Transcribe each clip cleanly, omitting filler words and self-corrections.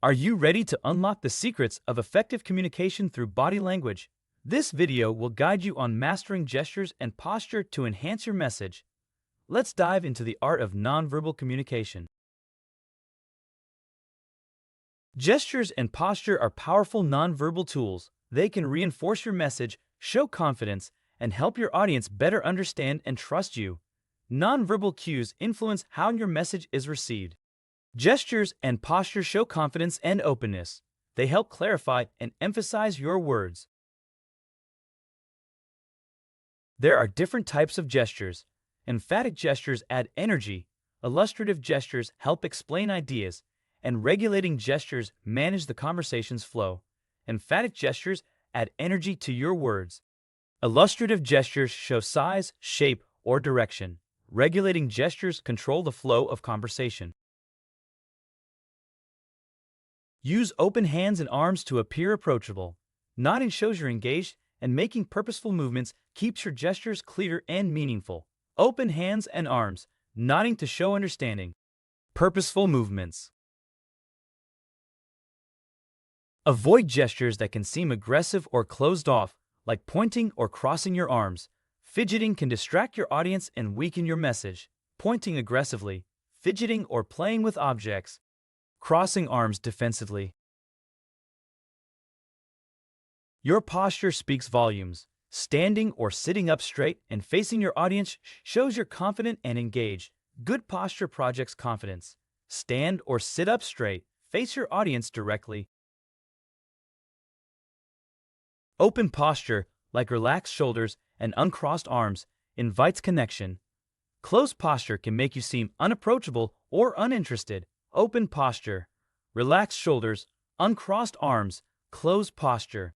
Are you ready to unlock the secrets of effective communication through body language? This video will guide you on mastering gestures and posture to enhance your message. Let's dive into the art of nonverbal communication. Gestures and posture are powerful nonverbal tools. They can reinforce your message, show confidence, and help your audience better understand and trust you. Nonverbal cues influence how your message is received. Gestures and posture show confidence and openness. They help clarify and emphasize your words. There are different types of gestures. Emphatic gestures add energy, illustrative gestures help explain ideas, and regulating gestures manage the conversation's flow. Emphatic gestures add energy to your words. Illustrative gestures show size, shape, or direction. Regulating gestures control the flow of conversation. Use open hands and arms to appear approachable. Nodding shows you're engaged, and making purposeful movements keeps your gestures clear and meaningful. Open hands and arms, nodding to show understanding. Purposeful movements. Avoid gestures that can seem aggressive or closed off, like pointing or crossing your arms. Fidgeting can distract your audience and weaken your message. Pointing aggressively, fidgeting or playing with objects. Crossing arms defensively. Your posture speaks volumes. Standing or sitting up straight and facing your audience shows you're confident and engaged. Good posture projects confidence. Stand or sit up straight. Face your audience directly. Open posture, like relaxed shoulders and uncrossed arms, invites connection. Closed posture can make you seem unapproachable or uninterested. Open posture, relaxed shoulders, uncrossed arms, closed posture.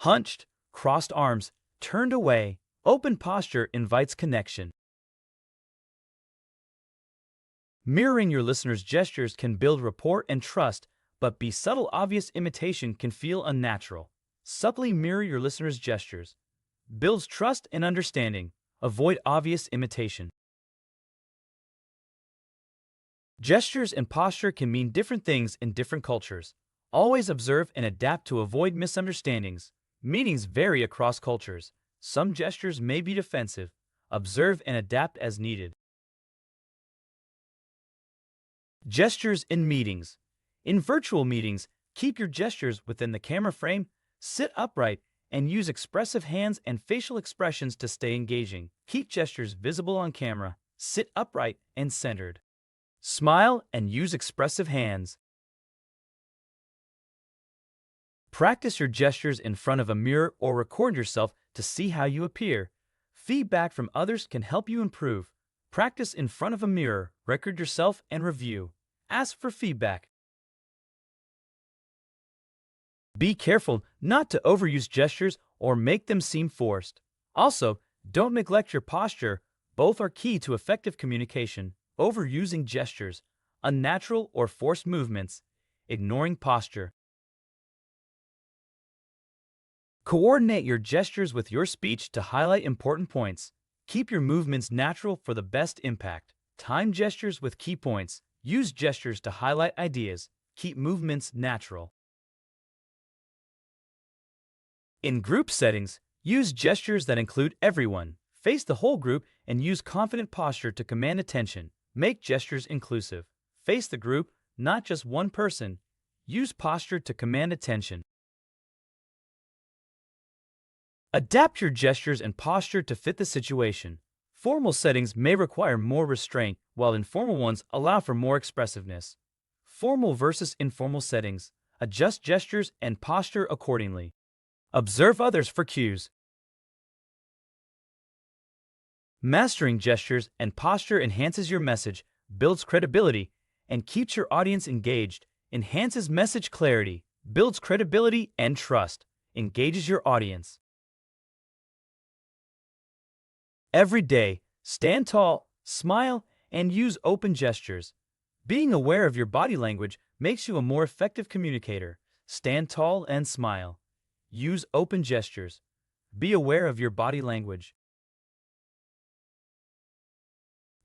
Hunched, crossed arms, turned away. Open posture invites connection. Mirroring your listener's gestures can build rapport and trust, but subtle, obvious imitation can feel unnatural. Subtly mirror your listener's gestures. Builds trust and understanding. Avoid obvious imitation. Gestures and posture can mean different things in different cultures. Always observe and adapt to avoid misunderstandings. Meanings vary across cultures. Some gestures may be defensive. Observe and adapt as needed. Gestures in meetings. In virtual meetings, keep your gestures within the camera frame, sit upright, and use expressive hands and facial expressions to stay engaging. Keep gestures visible on camera, sit upright and centered. Smile and use expressive hands. Practice your gestures in front of a mirror or record yourself to see how you appear. Feedback from others can help you improve. Practice in front of a mirror, record yourself, and review. Ask for feedback. Be careful not to overuse gestures or make them seem forced. Also, don't neglect your posture. Both are key to effective communication. Overusing gestures, unnatural or forced movements, ignoring posture. Coordinate your gestures with your speech to highlight important points. Keep your movements natural for the best impact. Time gestures with key points. Use gestures to highlight ideas. Keep movements natural. In group settings, use gestures that include everyone. Face the whole group and use confident posture to command attention. Make gestures inclusive. Face the group, not just one person. Use posture to command attention. Adapt your gestures and posture to fit the situation. Formal settings may require more restraint, while informal ones allow for more expressiveness. Formal versus informal settings. Adjust gestures and posture accordingly. Observe others for cues. Mastering gestures and posture enhances your message, builds credibility, and keeps your audience engaged. Enhances message clarity, builds credibility and trust, engages your audience. Every day, stand tall, smile, and use open gestures. Being aware of your body language makes you a more effective communicator. Stand tall and smile. Use open gestures. Be aware of your body language.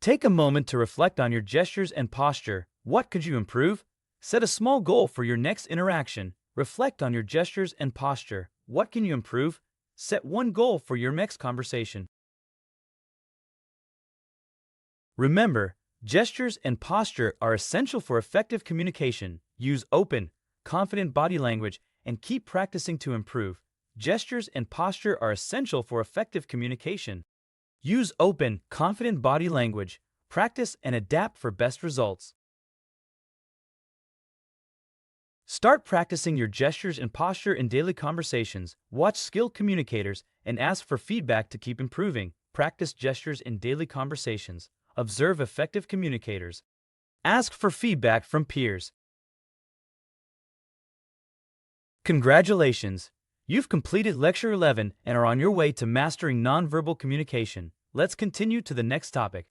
Take a moment to reflect on your gestures and posture. What could you improve? Set a small goal for your next interaction. Reflect on your gestures and posture. What can you improve? Set one goal for your next conversation. Remember, gestures and posture are essential for effective communication. Use open, confident body language and keep practicing to improve. Gestures and posture are essential for effective communication. Use open, confident body language. Practice and adapt for best results. Start practicing your gestures and posture in daily conversations. Watch skilled communicators and ask for feedback to keep improving. Practice gestures in daily conversations. Observe effective communicators. Ask for feedback from peers. Congratulations! You've completed Lecture 11 and are on your way to mastering nonverbal communication. Let's continue to the next topic.